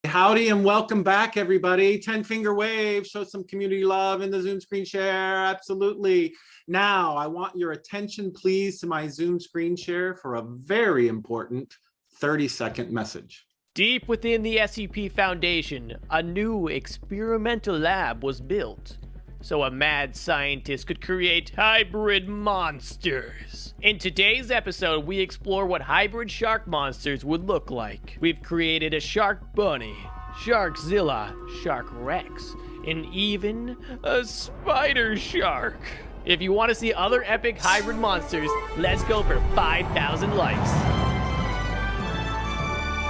Howdy and welcome back, everybody. 10-finger wave, show some community love in the Zoom screen share. Absolutely. Now, I want your attention, please, to my Zoom screen share for a very important 30-second message. Deep within the SEP Foundation, a new experimental lab was built so a mad scientist could create hybrid monsters. In today's episode, we explore what hybrid shark monsters would look like. We've created a shark bunny, Sharkzilla, Shark Rex, and even a spider shark. If you want to see other epic hybrid monsters, let's go for 5,000 likes.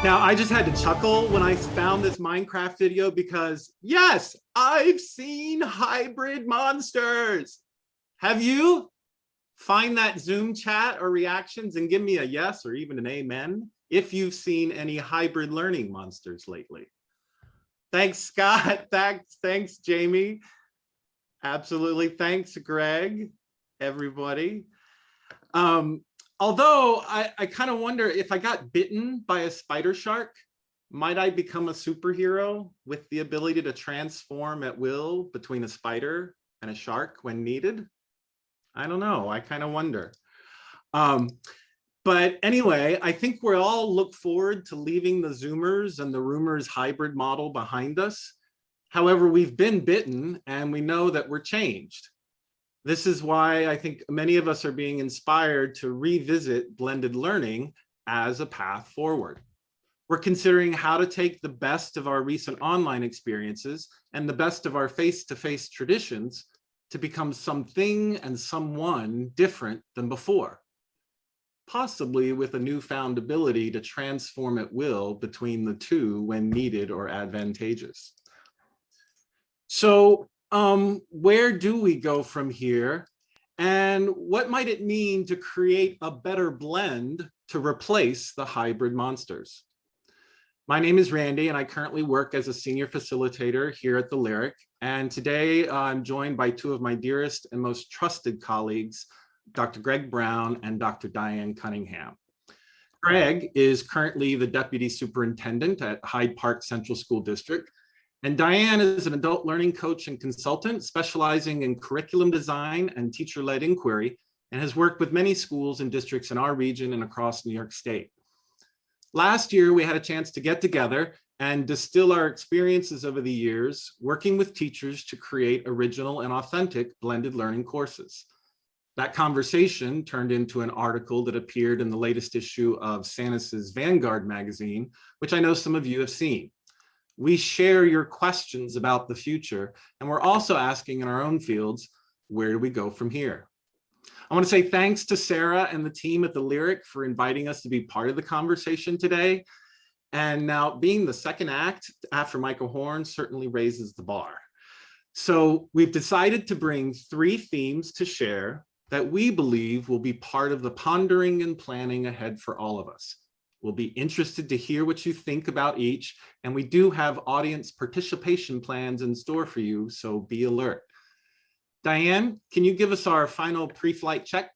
Now, I just had to chuckle when I found this Minecraft video because, yes, I've seen hybrid monsters. Have you? Find that Zoom chat or reactions and give me a yes or even an amen if you've seen any hybrid learning monsters lately. Thanks, Scott. Thanks, Jamie. Absolutely. Thanks, Greg, everybody. Although I kind of wonder if I got bitten by a spider shark, might I become a superhero with the ability to transform at will between a spider and a shark when needed? I don't know. I kind of wonder. But anyway, I think we all look forward to leaving the Zoomers and the Roomers hybrid model behind us. However, we've been bitten and we know that we're changed. This is why I think many of us are being inspired to revisit blended learning as a path forward. We're considering how to take the best of our recent online experiences and the best of our face-to-face traditions to become something and someone different than before, possibly with a newfound ability to transform at will between the two when needed or advantageous. So, where do we go from here? And what might it mean to create a better blend to replace the hybrid monsters? My name is Randy, and I currently work as a senior facilitator here at the LHRIC. And today I'm joined by two of my dearest and most trusted colleagues, Dr. Greg Brown and Dr. Diane Cunningham. Greg is currently the Deputy Superintendent at Hyde Park Central School District. And Diane is an adult learning coach and consultant specializing in curriculum design and teacher-led inquiry, and has worked with many schools and districts in our region and across New York State. Last year, we had a chance to get together and distill our experiences over the years, working with teachers to create original and authentic blended learning courses. That conversation turned into an article that appeared in the latest issue of SANUS's Vanguard magazine, which I know some of you have seen. We share your questions about the future, and we're also asking in our own fields, where do we go from here? I want to say thanks to Sarah and the team at the LHRIC for inviting us to be part of the conversation today. And now being the second act after Michael Horn certainly raises the bar. So we've decided to bring 3 themes to share that we believe will be part of the pondering and planning ahead for all of us. We'll be interested to hear what you think about each, and we do have audience participation plans in store for you, so be alert. Diane, can you give us our final pre-flight check?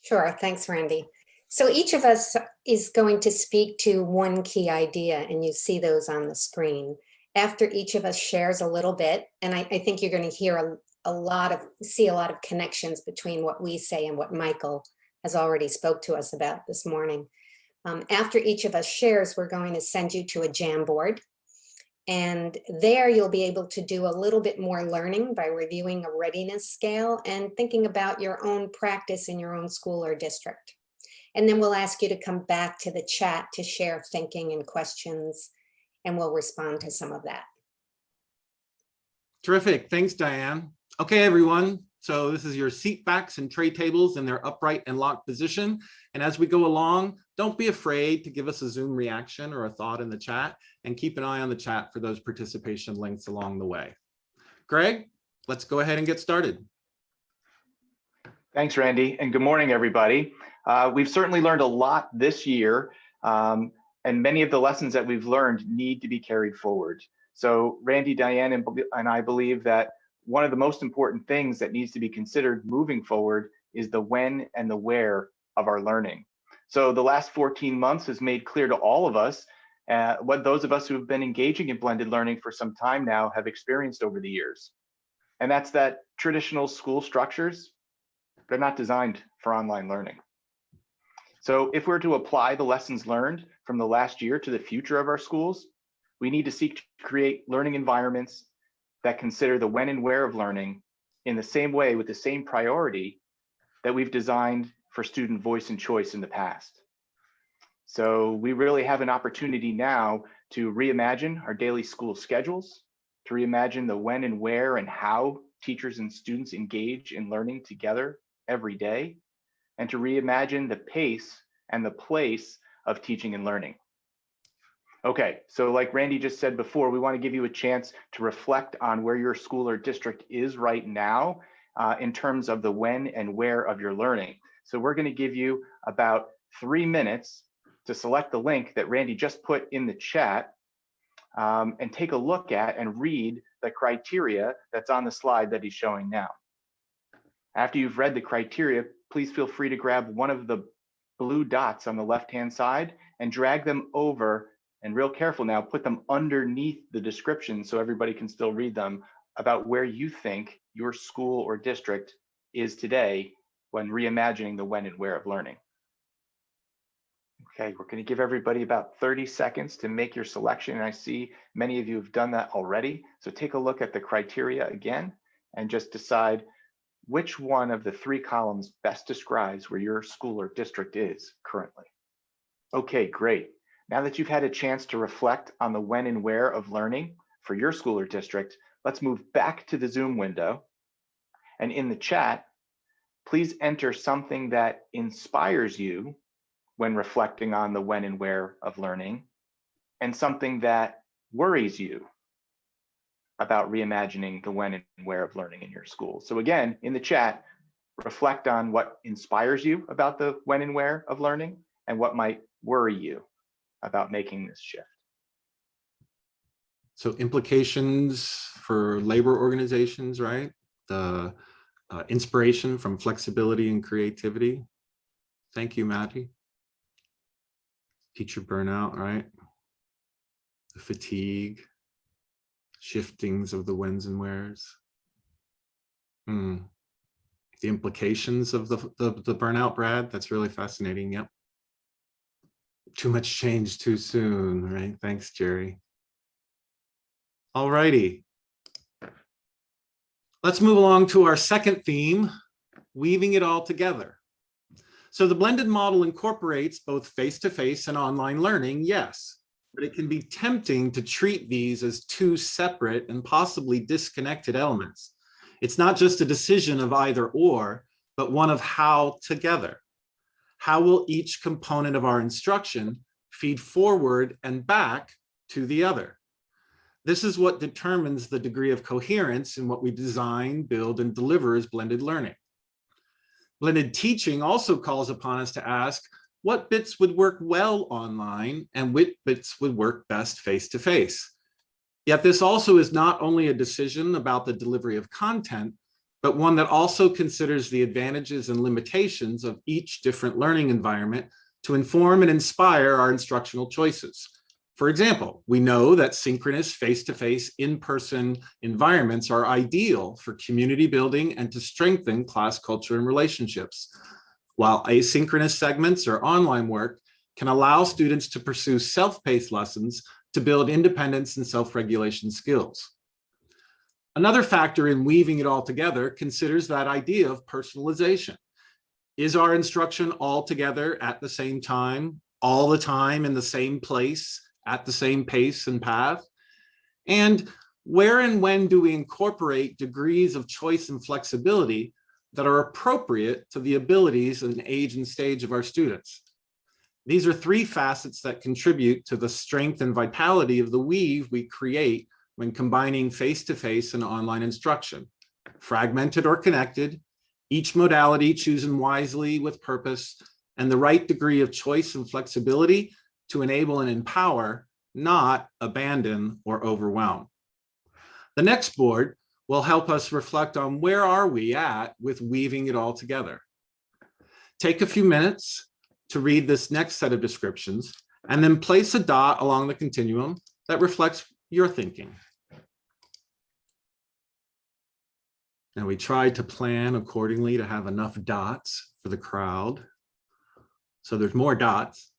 Sure, thanks, Randy. So each of us is going to speak to one key idea, and you see those on the screen. After each of us shares a little bit, and I think you're going to hear see a lot of connections between what we say and what Michael has already spoke to us about this morning. After each of us shares, we're going to send you to a Jamboard. And there you'll be able to do a little bit more learning by reviewing a readiness scale and thinking about your own practice in your own school or district. And then we'll ask you to come back to the chat to share thinking and questions, and we'll respond to some of that. Terrific. Thanks, Diane. Okay, everyone. So this is your seat backs and tray tables in their upright and locked position. And as we go along, don't be afraid to give us a Zoom reaction or a thought in the chat, and keep an eye on the chat for those participation links along the way. Greg, let's go ahead and get started. Thanks, Randy, and good morning, everybody. We've certainly learned a lot this year, and many of the lessons that we've learned need to be carried forward. So Randy, Diane, and I believe that one of the most important things that needs to be considered moving forward is the when and the where of our learning. So the last 14 months has made clear to all of us what those of us who have been engaging in blended learning for some time now have experienced over the years. And that's that traditional school structures, they're not designed for online learning. So if we're to apply the lessons learned from the last year to the future of our schools, we need to seek to create learning environments that consider the when and where of learning in the same way with the same priority that we've designed for student voice and choice in the past. So we really have an opportunity now to reimagine our daily school schedules, to reimagine the when and where and how teachers and students engage in learning together every day, and to reimagine the pace and the place of teaching and learning. Okay, so like Randy just said before, we want to give you a chance to reflect on where your school or district is right now in terms of the when and where of your learning. So we're going to give you about 3 minutes to select the link that Randy just put in the chat and take a look at and read the criteria that's on the slide that he's showing now. After you've read the criteria, please feel free to grab one of the blue dots on the left-hand side and drag them over, and real careful now, put them underneath the description so everybody can still read them about where you think your school or district is today when reimagining the when and where of learning. Okay, we're going to give everybody about 30 seconds to make your selection, and I see many of you have done that already. So take a look at the criteria again and just decide which one of the 3 columns best describes where your school or district is currently. Okay, great. Now that you've had a chance to reflect on the when and where of learning for your school or district, let's move back to the Zoom window. And in the chat, please enter something that inspires you when reflecting on the when and where of learning, and something that worries you about reimagining the when and where of learning in your school. So again, in the chat, reflect on what inspires you about the when and where of learning and what might worry you about making this shift. So implications for labor organizations, right? The inspiration from flexibility and creativity. Thank you, Maddie. Teacher burnout, right? The fatigue, shiftings of the whens and wheres. The implications of the burnout, Brad, that's really fascinating, yep. Too much change too soon, right? Thanks, Jerry. All righty. Let's move along to our second theme, weaving it all together. So the blended model incorporates both face-to-face and online learning, yes, but it can be tempting to treat these as 2 separate and possibly disconnected elements. It's not just a decision of either or, but one of how together. How will each component of our instruction feed forward and back to the other? This is what determines the degree of coherence in what we design, build, and deliver as blended learning. Blended teaching also calls upon us to ask what bits would work well online and which bits would work best face-to-face. Yet this also is not only a decision about the delivery of content, but one that also considers the advantages and limitations of each different learning environment to inform and inspire our instructional choices. For example, we know that synchronous face-to-face in-person environments are ideal for community building and to strengthen class culture and relationships, while asynchronous segments or online work can allow students to pursue self-paced lessons to build independence and self-regulation skills. Another factor in weaving it all together considers that idea of personalization. Is our instruction all together at the same time, all the time in the same place, at the same pace and path? And where and when do we incorporate degrees of choice and flexibility that are appropriate to the abilities and age and stage of our students? These are 3 facets that contribute to the strength and vitality of the weave we create when combining face-to-face and online instruction. Fragmented or connected, each modality chosen wisely with purpose, and the right degree of choice and flexibility to enable and empower, not abandon or overwhelm. The next board will help us reflect on where are we at with weaving it all together. Take a few minutes to read this next set of descriptions And then place a dot along the continuum that reflects your thinking. And we tried to plan accordingly to have enough dots for the crowd. So there's more dots.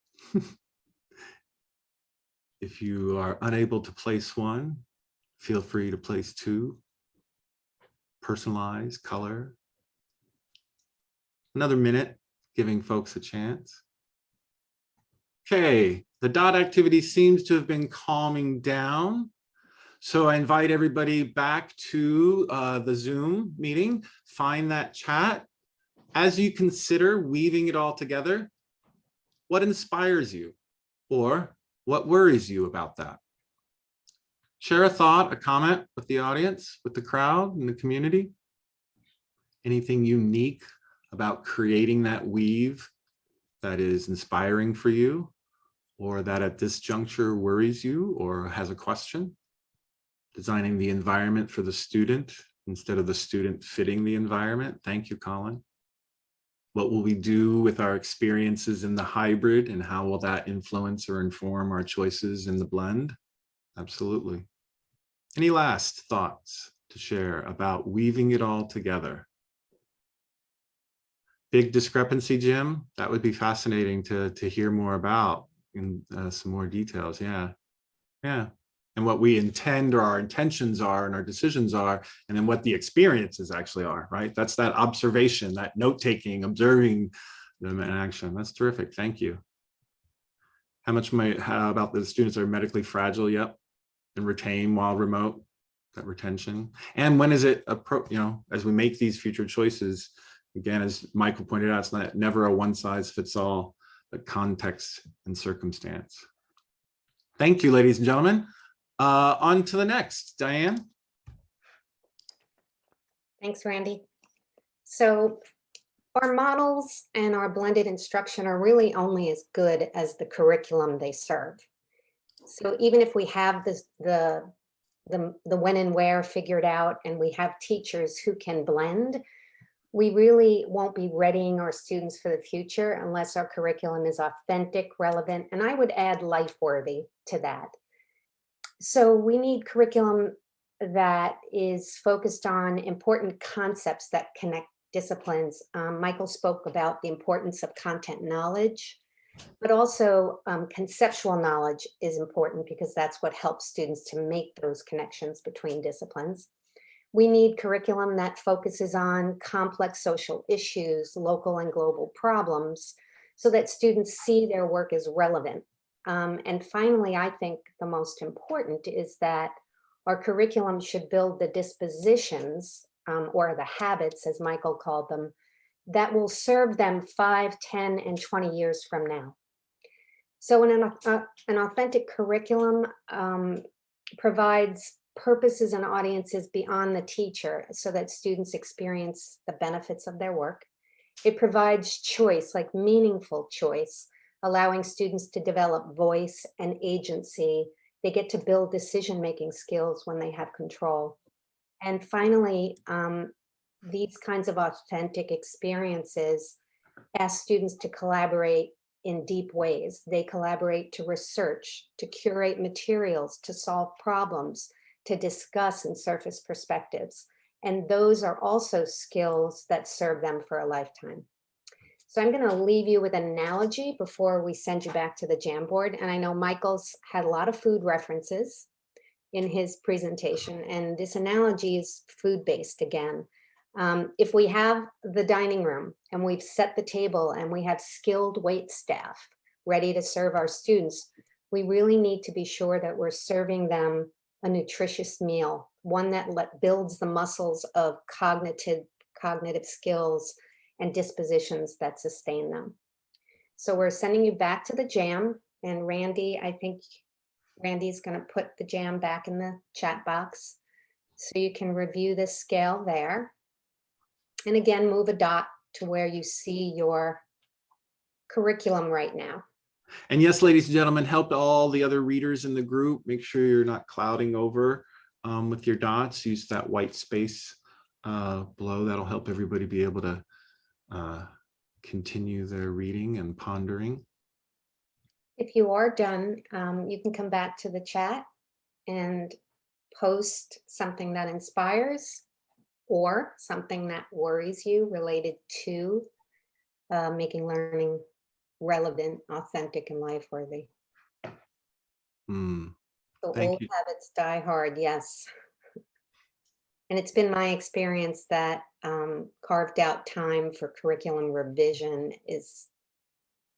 If you are unable to place one, feel free to place two. Personalize, color. Another minute, giving folks a chance. Okay, the dot activity seems to have been calming down. So I invite everybody back to the Zoom meeting, find that chat. As you consider weaving it all together, what inspires you or what worries you about that? Share a thought, a comment with the audience, with the crowd and the community. Anything unique about creating that weave that is inspiring for you, or that at this juncture worries you or has a question? Designing the environment for the student instead of the student fitting the environment. Thank you, Colin. What will we do with our experiences in the hybrid, and how will that influence or inform our choices in the blend? Absolutely. Any last thoughts to share about weaving it all together? Big discrepancy, Jim? That would be fascinating to hear more about in some more details. Yeah, yeah. And what we intend, or our intentions are, and our decisions are, and then what the experiences actually are, right? That's that observation, that note-taking, observing them in action. That's terrific, thank you. How much about the students are medically fragile? Yep, and retain while remote, that retention. And when is it, as we make these future choices, again, as Michael pointed out, it's never a one size fits all, but context and circumstance. Thank you, ladies and gentlemen. On to the next, Diane. Thanks, Randy. So our models and our blended instruction are really only as good as the curriculum they serve. So even if we have the when and where figured out, and we have teachers who can blend, we really won't be readying our students for the future unless our curriculum is authentic, relevant, and I would add life-worthy to that. So we need curriculum that is focused on important concepts that connect disciplines. Michael spoke about the importance of content knowledge, but also conceptual knowledge is important because that's what helps students to make those connections between disciplines. We need curriculum that focuses on complex social issues, local and global problems, so that students see their work as relevant. And finally, I think the most important is that our curriculum should build the dispositions or the habits, as Michael called them, that will serve them 5, 10, and 20 years from now. So an authentic curriculum provides purposes and audiences beyond the teacher so that students experience the benefits of their work. It provides choice, like meaningful choice, allowing students to develop voice and agency. They get to build decision-making skills when they have control. And finally, these kinds of authentic experiences ask students to collaborate in deep ways. They collaborate to research, to curate materials, to solve problems, to discuss and surface perspectives. And those are also skills that serve them for a lifetime. So I'm going to leave you with an analogy before we send you back to the Jamboard. And I know Michael's had a lot of food references in his presentation, and this analogy is food-based again. If we have the dining room and we've set the table and we have skilled wait staff ready to serve our students, we really need to be sure that we're serving them a nutritious meal, one that builds the muscles of cognitive skills and dispositions that sustain them. So we're sending you back to the jam, and Randy, I think Randy's going to put the jam back in the chat box so you can review this scale there. And again, move a dot to where you see your curriculum right now. And yes, ladies and gentlemen, help all the other readers in the group. Make sure you're not clouding over with your dots. Use that white space below. That'll help everybody be able to continue their reading and pondering. If you are done, you can come back to the chat and post something that inspires or something that worries you related to making learning relevant, authentic, and life-worthy. So Thank old you. habits die hard, yes. And it's been my experience that carved out time for curriculum revision is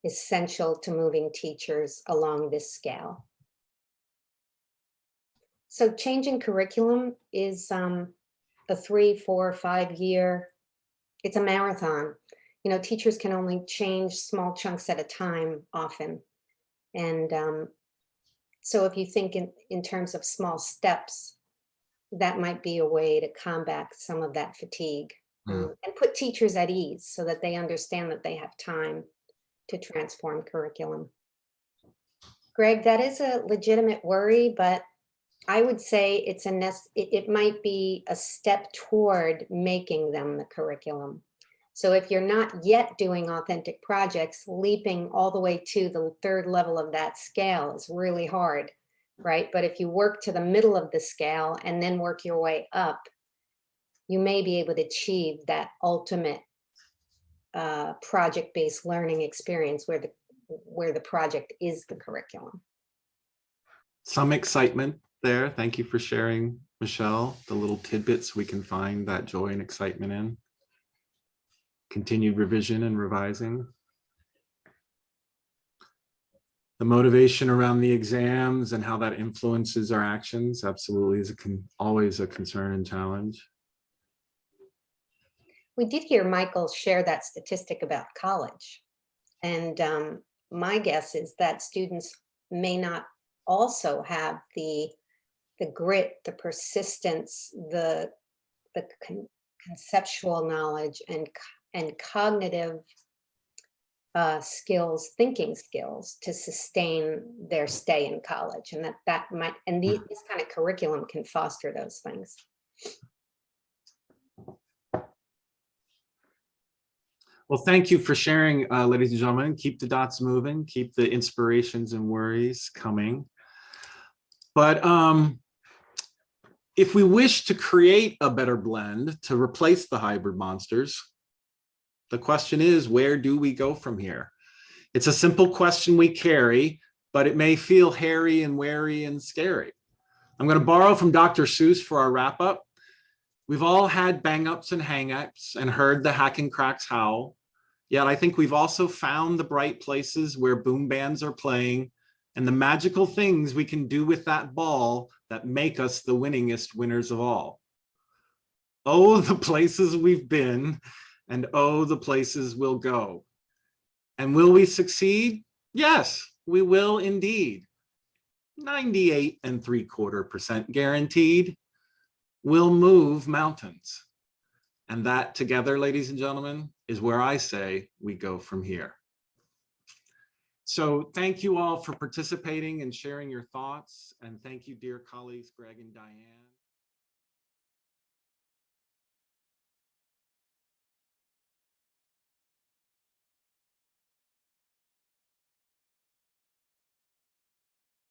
essential to moving teachers along this scale. So changing curriculum is a 3, 4, 5 year, it's a marathon. You know, teachers can only change small chunks at a time often. And so if you think in terms of small steps, that might be a way to combat some of that fatigue and put teachers at ease so that they understand that they have time to transform curriculum. Greg, that is a legitimate worry, but I would say it might be a step toward making them the curriculum. So if you're not yet doing authentic projects, leaping all the way to the 3rd level of that scale is really hard, right? But if you work to the middle of the scale and then work your way up, you may be able to achieve that ultimate project-based learning experience where the project is the curriculum. Some excitement there. Thank you for sharing, Michelle, the little tidbits we can find that joy and excitement in. Continued revision and revising. The motivation around the exams and how that influences our actions absolutely is always a concern and challenge. We did hear Michael share that statistic about college. And my guess is that students may not also have the grit, the persistence, the conceptual knowledge and cognitive skills, thinking skills to sustain their stay in college. And that might, and this kind of curriculum can foster those things. Well, thank you for sharing, ladies and gentlemen. Keep the dots moving, keep the inspirations and worries coming. But if we wish to create a better blend to replace the hybrid monsters, the question is, where do we go from here? It's a simple question we carry, but it may feel hairy and wary and scary. I'm going to borrow from Dr. Seuss for our wrap up. We've all had bang-ups and hang-ups and heard the hack and cracks howl. Yet I think we've also found the bright places where boom bands are playing and the magical things we can do with that ball that make us the winningest winners of all. Oh, the places we've been, and oh, the places we'll go. And will we succeed? Yes, we will indeed. 98.75% guaranteed. We'll move mountains. And that together, ladies and gentlemen, is where I say we go from here. So thank you all for participating and sharing your thoughts. And thank you, dear colleagues, Greg and Diane.